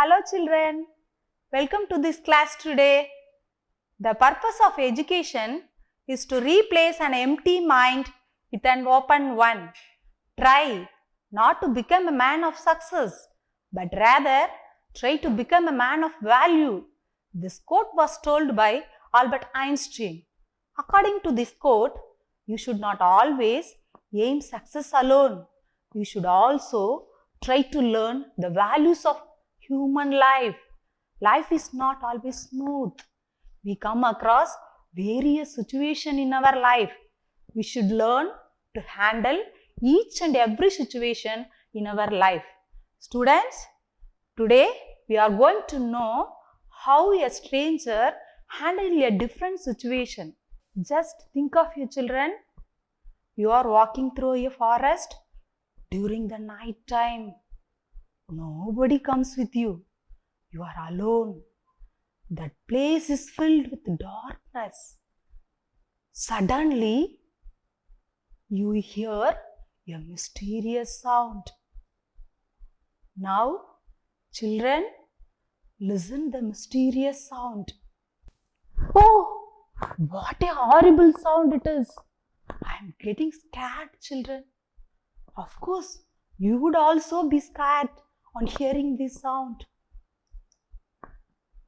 Hello children, welcome to this class today. The purpose of education is to replace an empty mind with an open one. Try not to become a man of success, but rather try to become a man of value. This quote was told by Albert Einstein. According to this quote, you should not always aim success alone. You should also try to learn the values of human life. Life is not always smooth. We come across various situations in our life. We should learn to handle each and every situation in our life. Students, today we are going to know how a stranger handles a different situation. Just think of you children. You are walking through a forest during the night time. Nobody comes with you. You are alone. That place is filled with darkness. Suddenly, you hear a mysterious sound. Now, children, listen the mysterious sound. Oh, what a horrible sound it is. I am getting scared, children. Of course, you would also be scared on hearing this sound.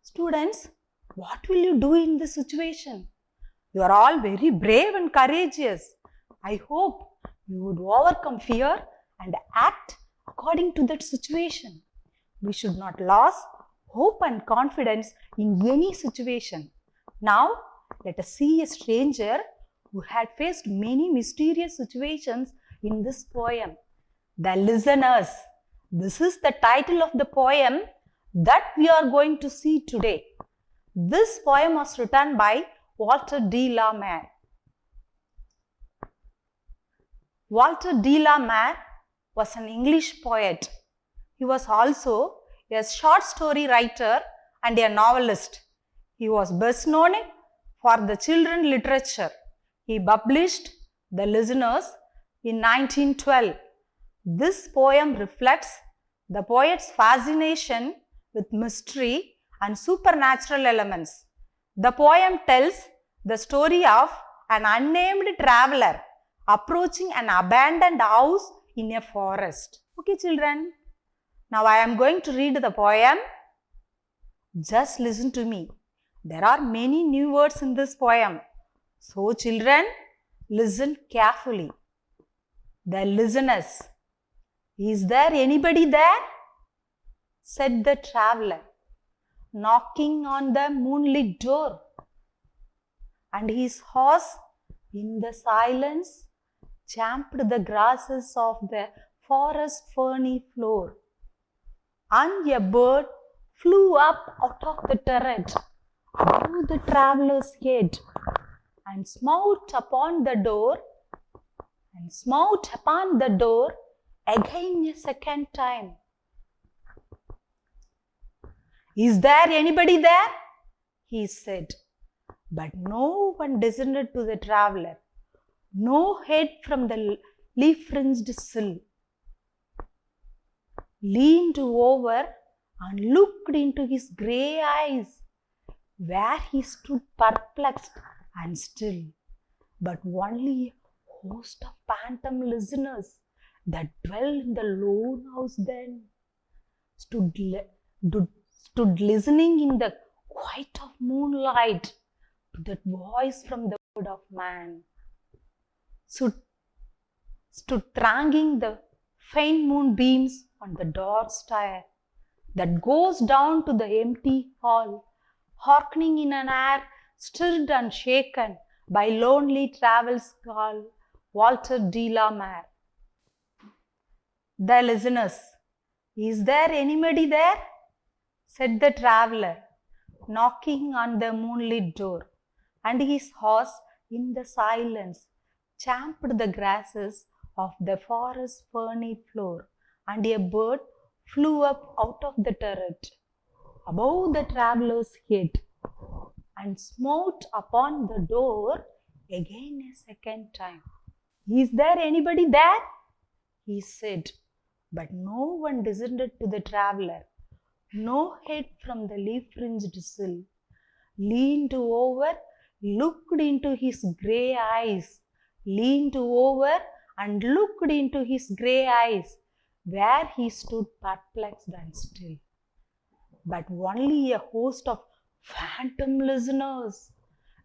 Students, what will you do in this situation? You are all very brave and courageous. I hope you would overcome fear and act according to that situation. We should not lose hope and confidence in any situation. Now, let us see a stranger who had faced many mysterious situations in this poem. The Listeners. This is the title of the poem that we are going to see today. This poem was written by Walter de la Mare. Walter de la Mare was an English poet. He was also a short story writer and a novelist. He was best known for the children literature. He published The Listeners in 1912. This poem reflects the poet's fascination with mystery and supernatural elements. The poem tells the story of an unnamed traveler approaching an abandoned house in a forest. Okay, children. Now I am going to read the poem. Just listen to me. There are many new words in this poem. So, children, listen carefully. The Listeners. Is there anybody there? Said the traveler, knocking on the moonlit door. And his horse, in the silence, champed the grasses of the forest ferny floor. And a bird flew up out of the turret above the traveler's head and smote upon the door again a second time. Is there anybody there? He said. But no one descended to the traveler. No head from the leaf-fringed sill leaned over and looked into his grey eyes, where he stood perplexed and still. But only a host of phantom listeners that dwell in the lone house then stood listening in the quiet of moonlight to that voice from the word of man. Stood thronging the faint moonbeams on the dark stair that goes down to the empty hall, hearkening in an air stirred and shaken by lonely travel's call. Walter de la Mare. The Listeners. Is there anybody there? Said the traveler, knocking on the moonlit door. And his horse, in the silence, champed the grasses of the forest ferny floor. And a bird flew up out of the turret above the traveler's head and smote upon the door again a second time. Is there anybody there? He said, but no one descended to the traveler. no head from the leaf-fringed sill, leaned over, looked into his grey eyes, leaned over and looked into his grey eyes, where he stood perplexed and still. But only a host of phantom listeners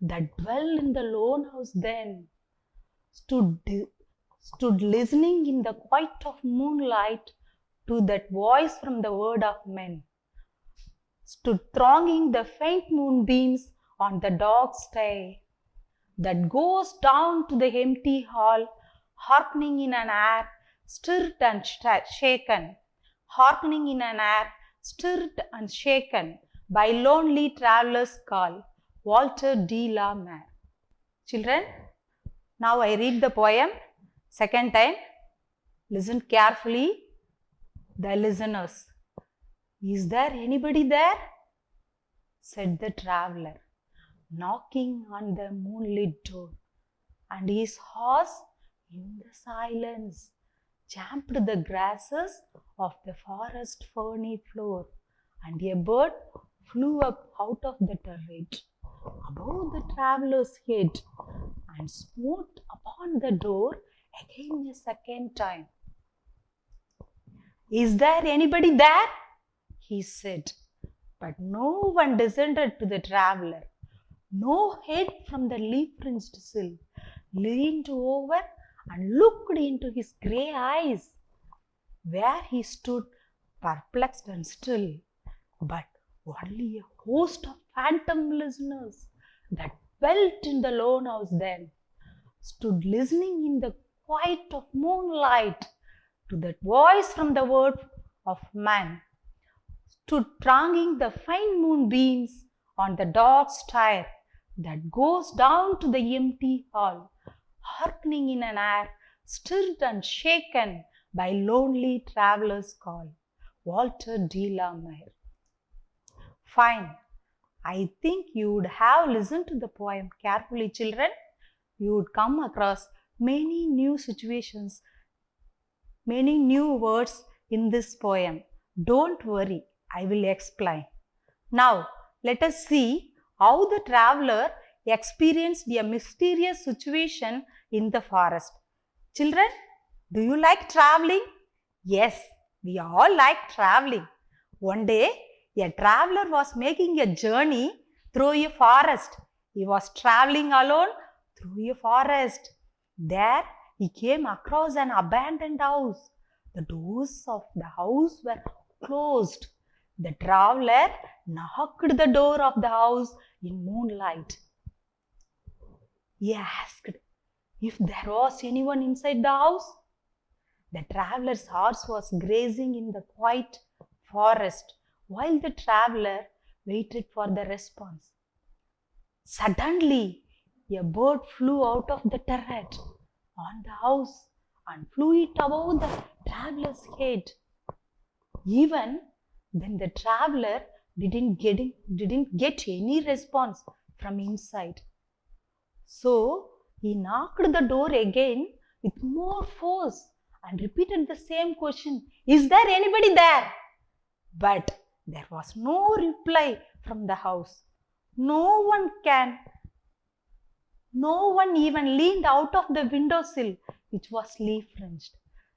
that dwell in the lone house then stood listening in the quiet of moonlight to that voice from the word of men, stood thronging the faint moonbeams on the dark stair that goes down to the empty hall, hearkening in an air stirred and shaken, hearkening in an air stirred and shaken by lonely travelers' call. Walter de la Mare. Children, now I read the poem second time. Listen carefully, the listeners. Is there anybody there? Said the traveler, knocking on the moonlit door, and his horse in the silence champed the grasses of the forest ferny floor, and a bird flew up out of the turret above the traveler's head and smote upon the door again a second time. Is there anybody there? He said, but no one descended to the traveler. No head from the leaf-fringed sill leaned over and looked into his grey eyes, where he stood perplexed and still, but only a host of phantom listeners that dwelt in the lone house then stood listening in the quiet of moonlight to that voice from the word of man, stood thronging the fine moonbeams on the dark stair that goes down to the empty hall, hearkening in an air stirred and shaken by lonely travelers' call. Walter de la Mare. Fine. I think you would have listened to the poem carefully, children. You would come across many new situations, many new words in this poem. Don't worry, I will explain. Now, let us see how the traveler experienced a mysterious situation in the forest. Children, do you like traveling? Yes, we all like traveling. One day, a traveler was making a journey through a forest. He was traveling alone through a forest. There, he came across an abandoned house. The doors of the house were closed. The traveler knocked the door of the house in moonlight. He asked if there was anyone inside the house. The traveler's horse was grazing in the quiet forest while the traveler waited for the response. Suddenly, a bird flew out of the turret on the house and flew it above the traveler's head. Even then, the traveler didn't get any response from inside. So, he knocked the door again with more force and repeated the same question, is there anybody there? But there was no reply from the house. No one even leaned out of the windowsill, which was leaf-fringed.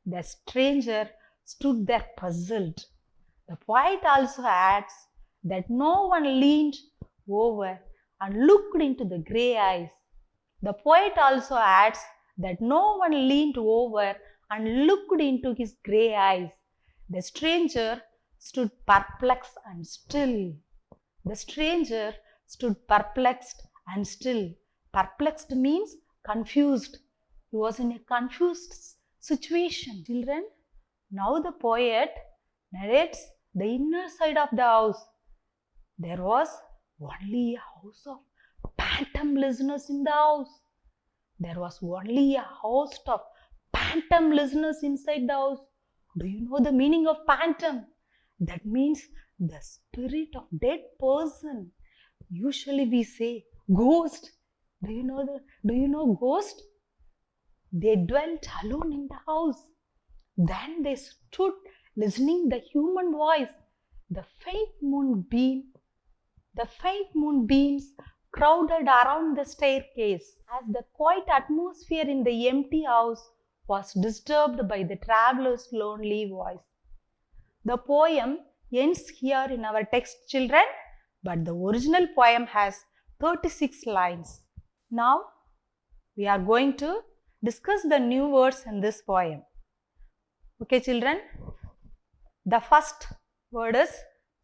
The stranger stood there puzzled. The poet also adds that no one leaned over and looked into the grey eyes. The poet also adds that no one leaned over and looked into his grey eyes. The stranger stood perplexed and still. The stranger stood perplexed and still. Perplexed means confused. He was in a confused situation. Children, now the poet narrates the inner side of the house. There was only a house of phantom listeners in the house. There was only a host of phantom listeners inside the house. Do you know the meaning of phantom? That means the spirit of dead person. Usually we say ghost. Do you know ghost? They dwelt alone in the house. Then they stood listening the human voice. The faint moonbeams crowded around the staircase as the quiet atmosphere in the empty house was disturbed by the traveler's lonely voice. The poem ends here in our text, children, but the original poem has 36 lines. Now, we are going to discuss the new words in this poem. Okay, children? The first word is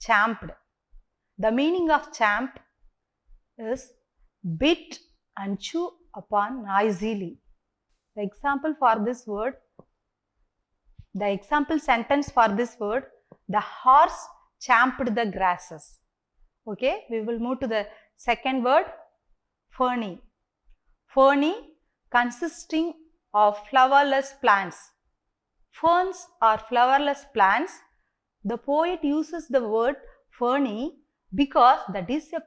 champed. The meaning of champ is bit and chew upon noisily. The example sentence for this word, the horse champed the grasses. Okay, we will move to the second word, ferny. Ferny consisting of flowerless plants. Ferns are flowerless plants. The poet uses the word ferny because that is a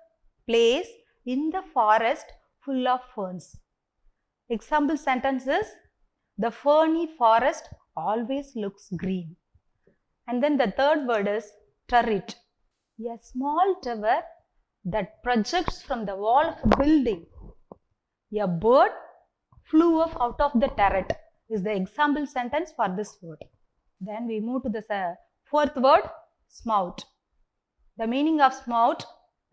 place in the forest full of ferns. Example sentence is, the ferny forest always looks green. And then the third word is turret. A small tower that projects from the wall of a building. A bird flew up out of the turret is the example sentence for this word. Then we move to the fourth word, smout. The meaning of smout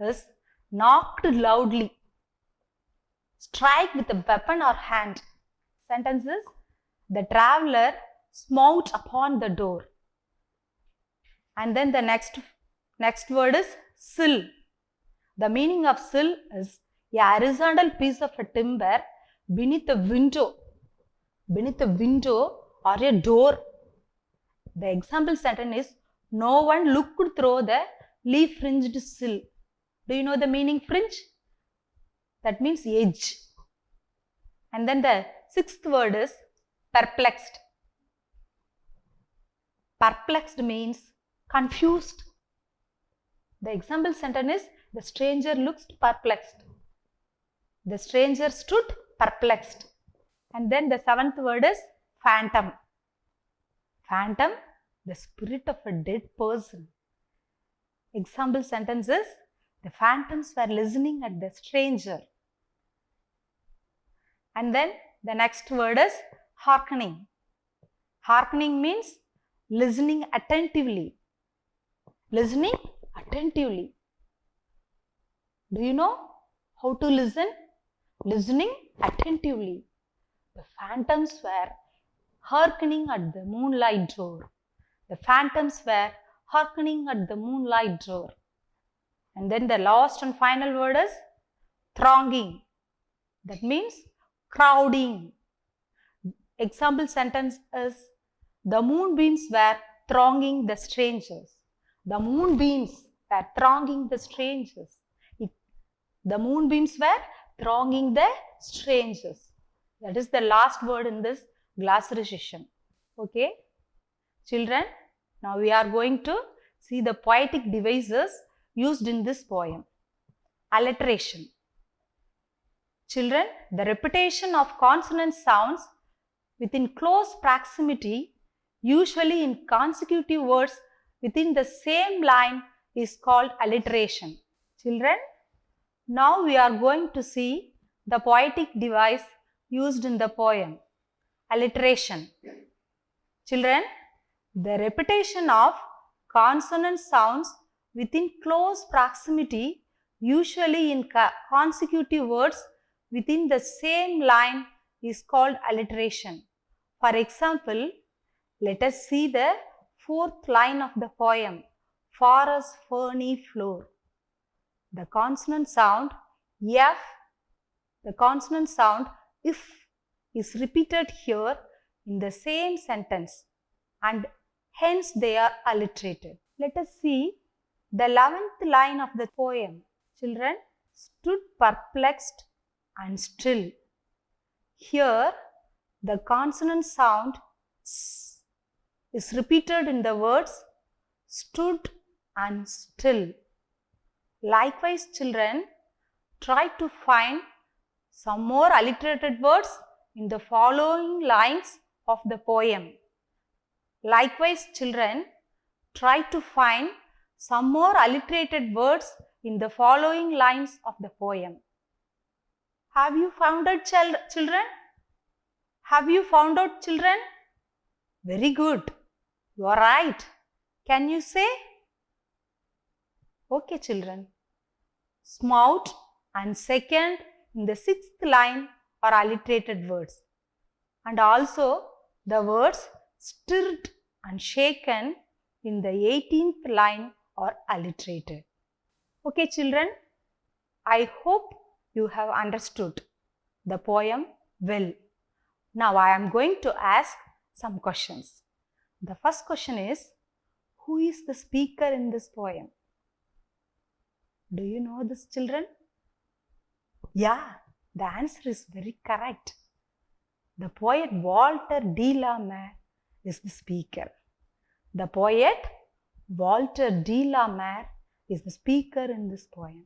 is knocked loudly. Strike with a weapon or hand. Sentence is, the traveler smote upon the door. And then the next word is sill. The meaning of sill is a horizontal piece of a timber beneath a window or a door. The example sentence is, no one looked through the leaf-fringed sill. Do you know the meaning fringe? That means edge. And then the sixth word is perplexed. Perplexed means confused. The example sentence is, the stranger looked perplexed. The stranger stood perplexed. And then the seventh word is phantom. Phantom, the spirit of a dead person. Example sentence is, the phantoms were listening at the stranger. And then the next word is hearkening. Hearkening means listening attentively. Listening attentively. Do you know how to listen? Listening attentively. The phantoms were hearkening at the moonlight door. The phantoms were hearkening at the moonlight door. And then the last and final word is thronging. That means crowding. Example sentence is, the moonbeams were thronging the strangers. The moonbeams were thronging the strangers. The moonbeams were thronging the strangers. That is the last word in this glossary session. Okay, children, now we are going to see the poetic devices used in this poem. Alliteration. Children, the repetition of consonant sounds within close proximity, usually in consecutive words within the same line, is called alliteration. Children, now we are going to see the poetic device used in the poem. Alliteration. Children, the repetition of consonant sounds within close proximity, usually in consecutive words within the same line, is called alliteration. For example, let us see the fourth line of the poem, forest ferny floor. The consonant sound F, the consonant sound if is repeated here in the same sentence and hence they are alliterated. Let us see the 11th line of the poem. Children, stood perplexed and still. Here the consonant sound S is repeated in the words stood and still. Likewise, children, try to find some more alliterated words in the following lines of the poem. Likewise, children, try to find some more alliterated words in the following lines of the poem. Have you found out, children? Have you found out, children? Very good. You are right. Can you say? Okay, children. Smout and second in the sixth line are alliterated words. And also the words stirred and shaken in the 18th line are alliterated. Okay, children. I hope you have understood the poem well. Now I am going to ask some questions. The first question is, who is the speaker in this poem? Do you know this, children? Yeah, the answer is very correct. The poet Walter de la Mare is the speaker. The poet Walter de la Mare is the speaker in this poem.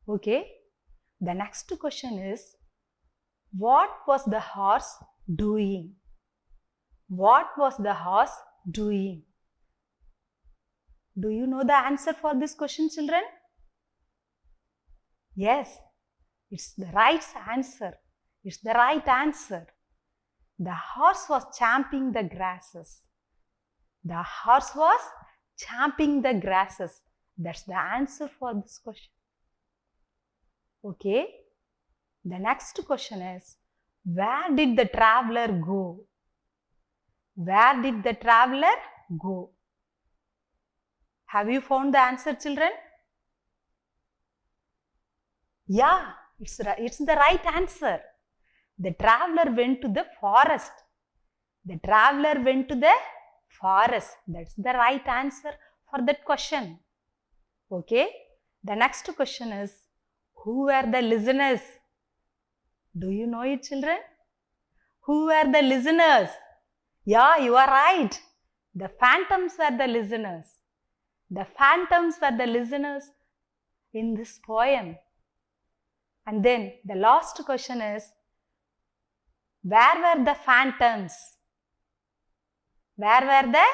Okay, the next question is, what was the horse doing? What was the horse doing? Do you know the answer for this question, children? Yes, it's the right answer. It's the right answer. The horse was champing the grasses. The horse was champing the grasses. That's the answer for this question. Okay. The next question is, where did the traveler go? Where did the traveler go? Have you found the answer, children? Yeah, it's the right answer. The traveler went to the forest. The traveler went to the forest. That's the right answer for that question. Okay. The next question is, who were the listeners? Do you know it, children? Who were the listeners? Yeah, you are right. The phantoms were the listeners. The phantoms were the listeners in this poem. And then the last question is, where were the phantoms? Where were the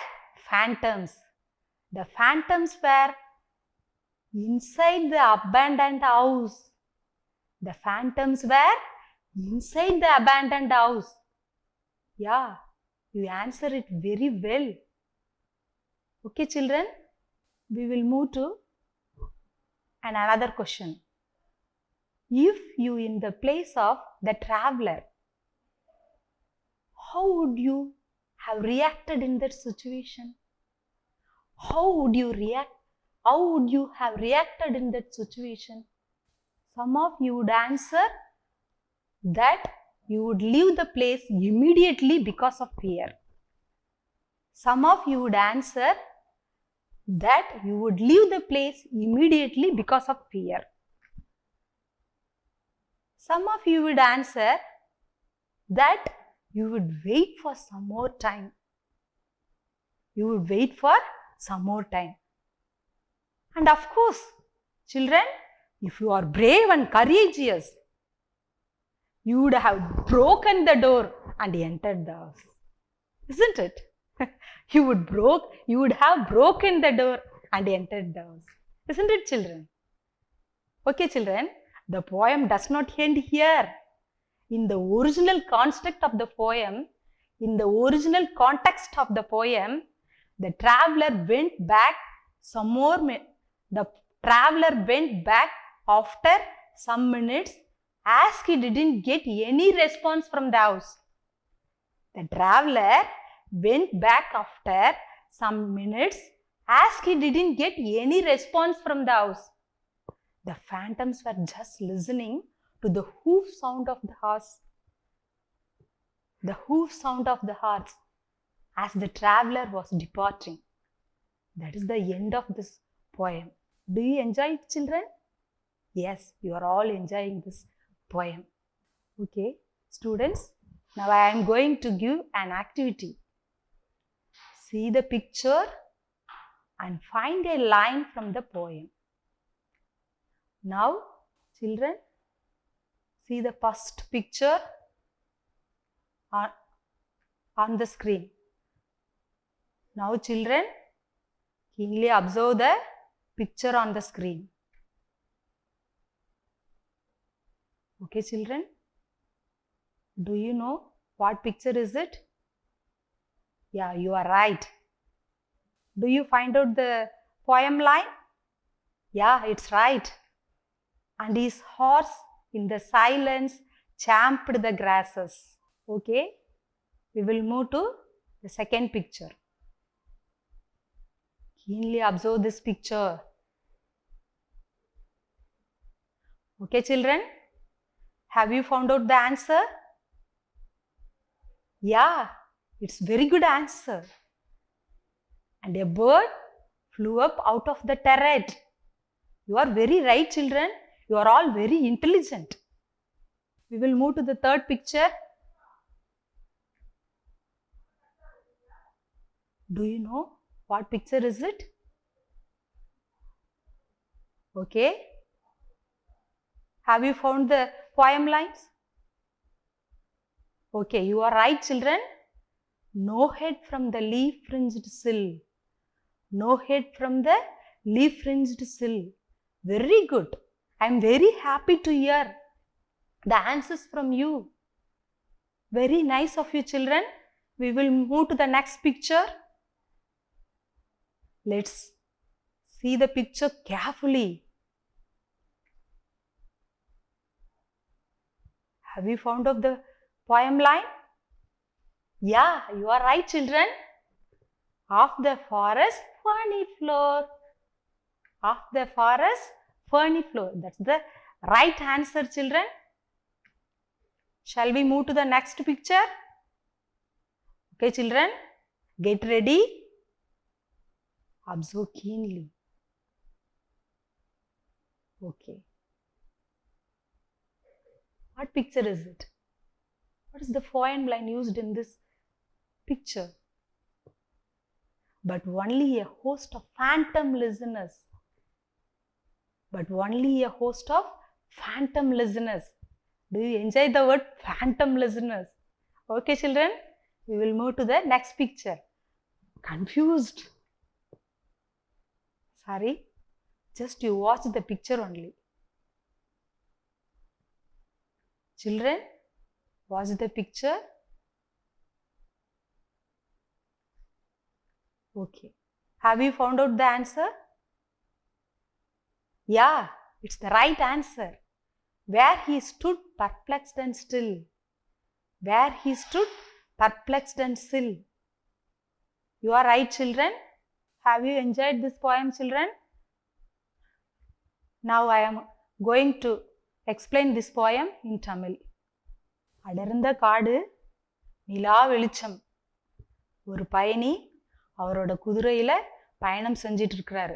phantoms? The phantoms were inside the abandoned house. The phantoms were inside the abandoned house. Yeah, you answer it very well. Okay, children, we will move to another question. If you in the place of the traveler, how would you have reacted in that situation? How would you react? How would you have reacted in that situation? Some of you would answer that you would leave the place immediately because of fear. Some of you would answer that you would leave the place immediately because of fear. Some of you would answer that you would wait for some more time. You would wait for some more time. And of course, children, if you are brave and courageous, you would have broken the door and entered the house. Isn't it? You would have broken the door and entered the house. Isn't it, children? Okay, children, the poem does not end here. In the original construct of the poem, in the original context of the poem, the traveler went back some more. The traveler went back after some minutes as he didn't get any response from the house. The traveler went back after some minutes as he didn't get any response from the house. The phantoms were just listening to the hoof sound of the horse. The hoof sound of the horse as the traveler was departing. That is the end of this poem. Do you enjoy it, children? Yes, you are all enjoying this poem. Okay, students, now I am going to give an activity. See the picture and find a line from the poem. Now, children, see the first picture on the screen. Now, children, Keenly observe the picture on the screen. Okay, children? Do you know what picture is it? Yeah, you are right. Do you find out the poem line? Yeah, it's right. And his horse in the silence champed the grasses. Okay, we will move to the second picture. Keenly observe this picture. Okay, children, have you found out the answer? Yeah, it's very good answer. And a bird flew up out of the turret. You are very right, children. You are all very intelligent. We will move to the third picture. Do you know what picture is it? Okay. Have you found the poem lines? Okay, you are right, children. No head from the leaf-fringed sill. No head from the leaf-fringed sill. Very good. I am very happy to hear the answers from you. Very nice of you, children. We will move to the next picture. Let's see the picture carefully. Have you found out the poem line? Yeah, you are right, children. Of the forest, ferny floor. Of the forest, ferny floor. That's the right answer, children. Shall we move to the next picture? Okay, children, get ready. Observe keenly. Okay. What picture is it? What is the poem line used in this picture? But only a host of phantom listeners. But only a host of phantom listeners. Do you enjoy the word phantom listeners? Okay, children, we will move to the next picture. Confused? Sorry, just you watch the picture only. Children, watch the picture. Okay. Have you found out the answer? Yeah, it's the right answer. Where he stood perplexed and still. Where he stood perplexed and still. You are right, children. Have you enjoyed this poem, children? Now I am going to explain this poem in Tamil. அடர்ந்த காடு, நிலா வெளிச்சம். ஒரு பயணி அவரோட குதிரையில பயணம் செஞ்சிட்டு இருக்கிறாரு.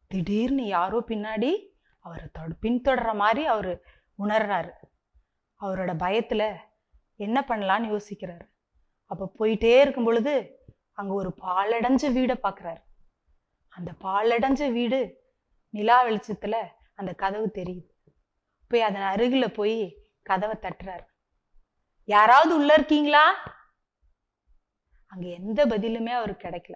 திடீர்னு யாரோ பின்னாடி அவரை பின்தொடர்ற மாதிரி அவர் உணர்றாரு. அவரோட பயத்தில் என்ன பண்ணலான்னு யோசிக்கிறாரு. அப்போ போயிட்டே இருக்கும் பொழுது அங்கே ஒரு பாழடைஞ்ச வீடை பார்க்குறாரு. அந்த பாழடைஞ்ச வீடு நிலா வெளிச்சத்தில் அந்த கதவு தெரியுது. போய் அதன் அருகில் போய் கதவை தட்டுறாரு. யாராவது உள்ள இருக்கீங்களா? அங்கே எந்த பதிலுமே அவருக்கு கிடைக்கல.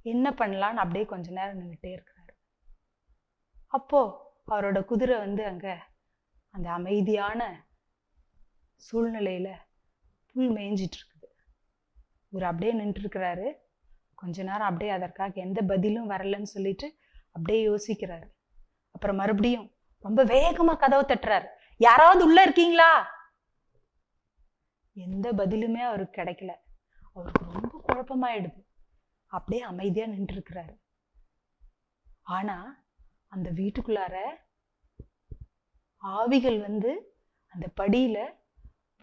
என்ன பண்ணலான்னு அப்படியே கொஞ்ச நேரம் நின்றுட்டே இருக்கிறாரு. அப்போ அவரோட குதிரை அங்கே அந்த அமைதியான சூழ்நிலையில புல் மேய்ஞ்சிட்டு இருக்குது. இவர் அப்படியே நின்று இருக்கிறாரு. கொஞ்ச நேரம் அப்படியே அதற்காக எந்த பதிலும் வரலன்னு சொல்லிட்டு அப்படியே யோசிக்கிறாரு. அப்புறம் மறுபடியும் ரொம்ப வேகமா கதவை தட்டுறாரு. யாராவது உள்ள இருக்கீங்களா? எந்த பதிலுமே அவருக்கு கிடைக்கல. அவருக்கு ரொம்ப குழப்பமாயிடுது. அப்படியே அமைதியா நின்று இருக்கிறாரு. ஆனா அந்த வீட்டுக்குள்ளார ஆவிகள் அந்த படியில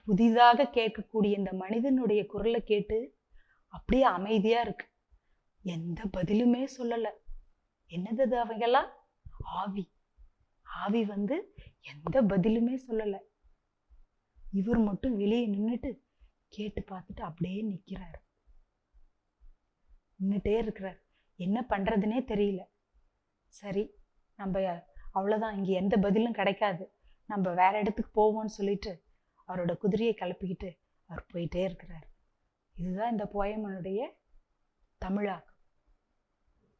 புதிதாக கேட்கக்கூடிய இந்த மனிதனுடைய குரலை கேட்டு அப்படியே அமைதியா இருக்கு. எந்த பதிலுமே சொல்லல. என்னது அவங்கெல்லாம்? ஆவி. ஆவி எந்த பதிலுமே சொல்லல. இவர் மட்டும் வெளியே நின்றுட்டு கேட்டு பார்த்துட்டு அப்படியே நிற்கிறார். நின்றுட்டே இருக்கிறார். என்ன பண்றதுன்னே தெரியல. சரி, நம்ம அவ்வளோதான், இங்கே எந்த பதிலும் கிடைக்காது, நம்ம வேற இடத்துக்கு போவோம்னு சொல்லிட்டு அவரோட குதிரையை கிளப்பிக்கிட்டு அவர் போயிட்டே இருக்கிறார். இதுதான் இந்த போயமனுடைய தமிழாக்கம்.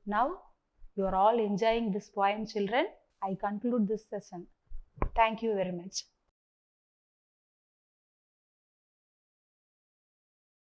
Now, you are all enjoying this poem, children. I conclude this session. Thank you very much.